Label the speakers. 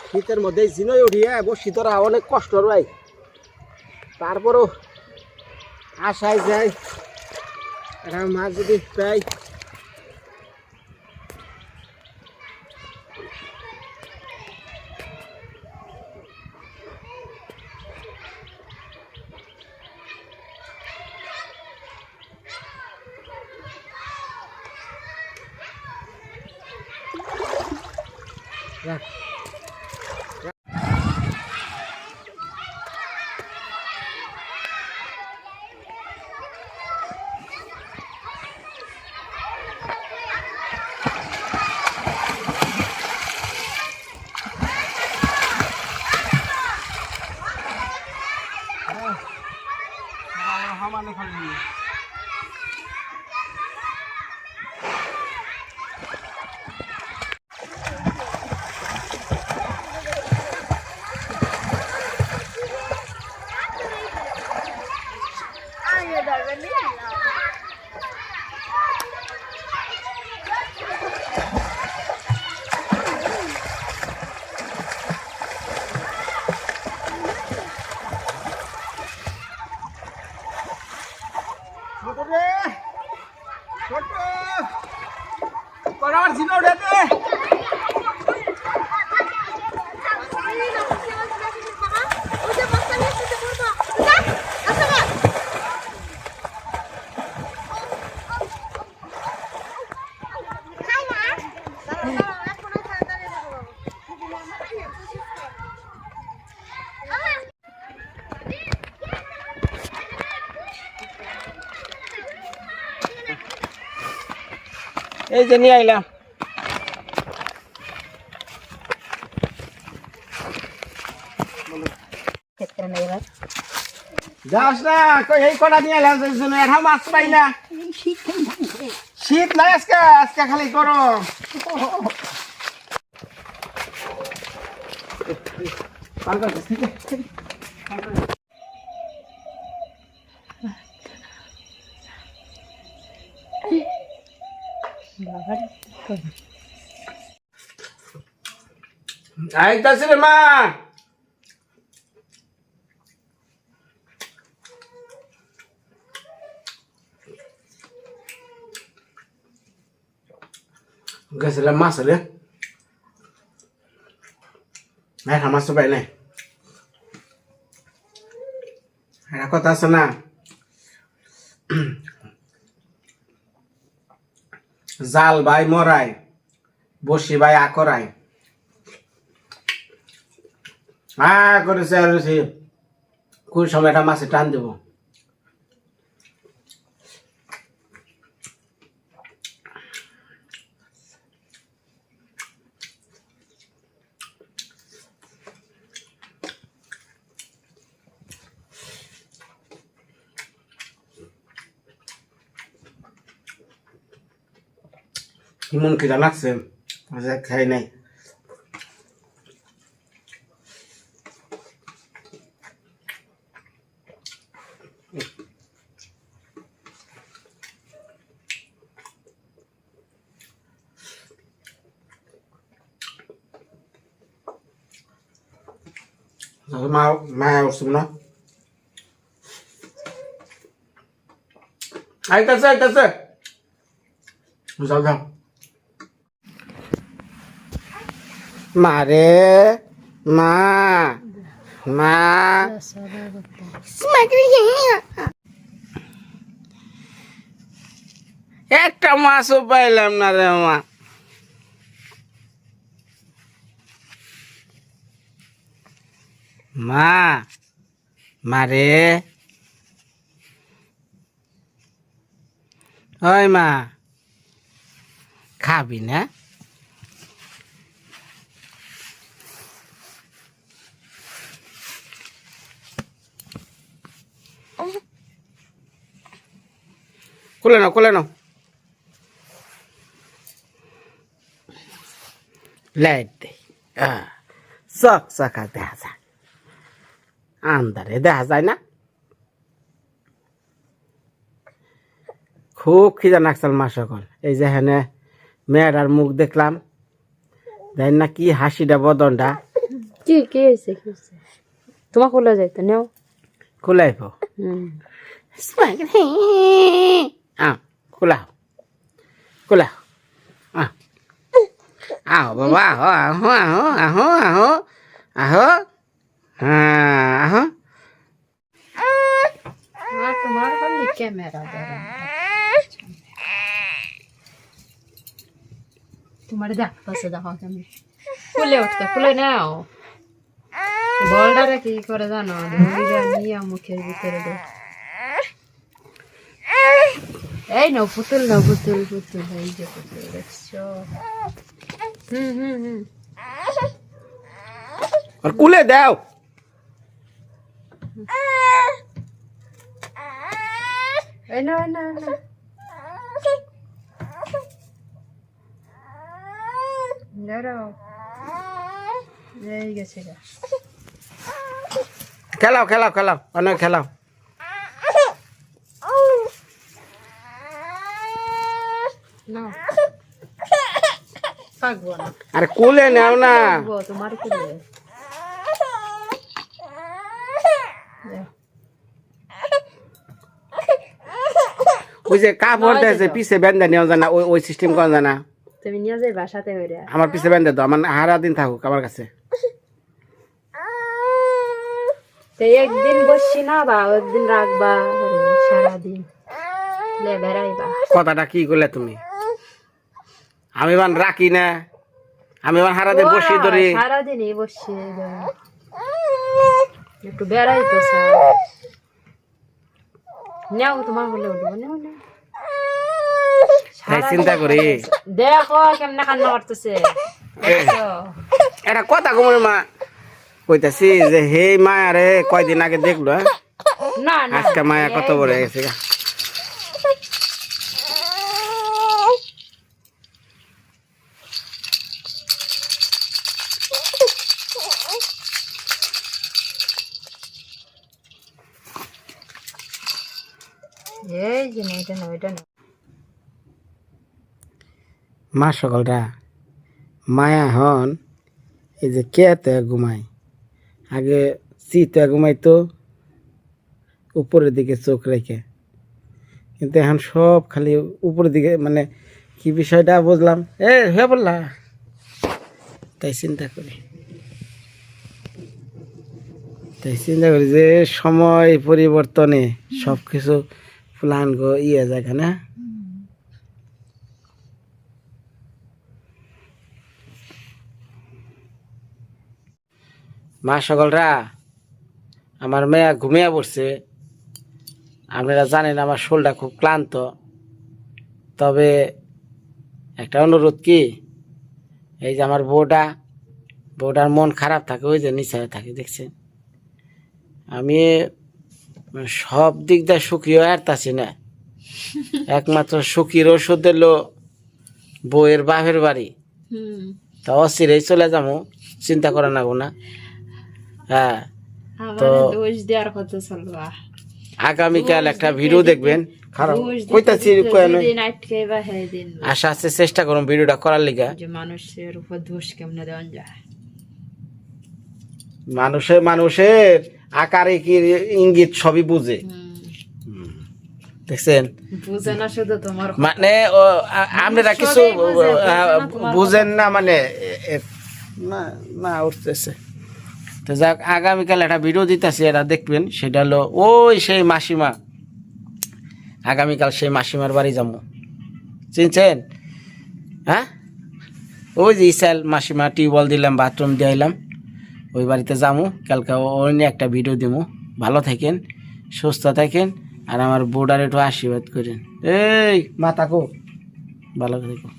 Speaker 1: শীতের মধ্যে জিনই উঠিয়ে বসি তোরা অনেক কষ্ট হয়, তারপরও আশায় যায় একটা মাছ যদি পাই। এই যে নিয়ে আইলাম। যাস না কই, এই কটা নিয়ে এলাম এটা মাছ পাই না। শীত নাই আজকে, আজকে খালি গরম। আইতাছি রে মা। গেছিলাম মাছ হলে একটা মাছ তো পাই নাই। একটা কথা আছে না, জাল ভাই মরাই, বসি ভাই আকরাই। করেছে আর কোন সময় একটা মাছে টান দেব। মন খিদা লাগছে, খাই নাই। মা উঠছে না, আইতাছে আইতাছে। যাও যাও মারে, মা মা একটা মাছও পাইলাম না রে মা। মা মারে, ওই মা খাবি না? খুলে নাও খুলে নাও। লাইট দে, চক চকা দেখা যায়, আন্ধারে দেখা যায় না। খুব খিদা নাকসাল মা সকল। এই যে হেনে মেয়েটার মুখ দেখলাম, দেখ না কি হাসিটা বদনটা,
Speaker 2: কি হয়েছে তোমার খোলা যাইতো নেও
Speaker 1: খোলাইব খোলা খোলা আহো বাবা আহো আহো আহো আহো আহো আহো হ্যাঁ আহো
Speaker 2: তোমার খালি ক্যামেরা তোমার দেখতেছে দেখো কেমন খুলে উঠতে খুলে নাও বলটারে কি করে জানো ধরিরা নিয়ে মুখের ভিতরে দে এই নাও পুতুল এই যে পুতুল দেখছো
Speaker 1: আর কুলে দাও
Speaker 2: এই না দাঁড়াও এই গেছে গা
Speaker 1: খেলাও খেলাও খেলাও অনেক খেলাও
Speaker 2: না পাগবো না
Speaker 1: আর কুলে নাও না
Speaker 2: তোমার কুলে
Speaker 1: ওই যে কাপড় দেয় পিছে বেঁধে নেওয়া জানা ওই সিস্টেম করা জানা
Speaker 2: তুমি নিয়ে যাই বাসাতে হইরে
Speaker 1: আমার পিছে বেঁধে দাও আমার হারা দিন থাকুক আমার কাছে
Speaker 2: তো একদিন বসছি না বা একদিন রাখবা সারাদিন লে বেড়াইবা
Speaker 1: কথাটা কি করলে তুমি আমি বান রাখি না আমি বান হারা দিন বসি ধরি
Speaker 2: সারাদিনই বসছি একটু বেড়াই তো স্যার নেও তোমার বলে উঠবো নেও
Speaker 1: তাই চিন্তা করি
Speaker 2: দেখো কেমনে কান্না করতেছে
Speaker 1: এটা কথা কমর মা কইতাছি যে হে মায়া রে কয়দিন আগে দেখলো
Speaker 2: না
Speaker 1: আজকে মায়া কত বড় হয়ে গেছে
Speaker 2: এই যে এটা না
Speaker 1: মা সকলরা মায়া হন এই যে কেতে ঘুমায় আগে চিতে ঘুমাইতো উপরের দিকে চোখ রেখে কিন্তু এখন সব খালি উপরের দিকে মানে কি বিষয়টা বুঝলাম হয়ে বললা তাই চিন্তা করি যে সময় পরিবর্তনে সব কিছু প্ল্যান গো ইয়ে যায় না মা সকলরা আমার মেয়া ঘুমিয়ে পড়ছে আপনারা জানেন আমার শরীরটা খুব ক্লান্ত তবে একটা অনুরোধ কি এই যে আমার বউটার মন খারাপ থাকে ওই যে নিচে থাকে দেখছেন আমি সব দিক দিয়ে সুখী হয়ে আসতেছি না একমাত্র সুখীর ওষুধ এলো বউয়ের বাপের বাড়ি তা অচিরেই চলে যাবো চিন্তা করে না না হ্যাঁ তো আগামীকাল একটা ভিডিও দেখবেন আশা আছে চেষ্টা করুন ভিডিওটা করার লিগা
Speaker 2: মানুষের উপর দোষ কেমনে দেওয়া যায়
Speaker 1: মানুষের আকারে কি ইঙ্গিত সবই বুঝে দেখছেন
Speaker 2: বুঝে না শুধু তোমার
Speaker 1: মানে আপনারা কিছু বুঝেন না মানে না উঠতেছে তো যাক আগামীকাল একটা ভিডিও দিতেছি এটা দেখবেন সেটা হলো ওই সেই মাসিমা আগামীকাল সেই মাসিমার বাড়ি যাবো চিনছেন হ্যাঁ ওই যে ইসাইল মাসিমা টিউবওয়েল দিলাম বাথরুম দিলাম ওই বাড়িতে যাবো কালকে ওই নিয়ে একটা ভিডিও দেবো ভালো থাকেন সুস্থ থাকেন আর আমার বোর্ডার একটু আশীর্বাদ করেন এই মাতাকো ভালো থাকো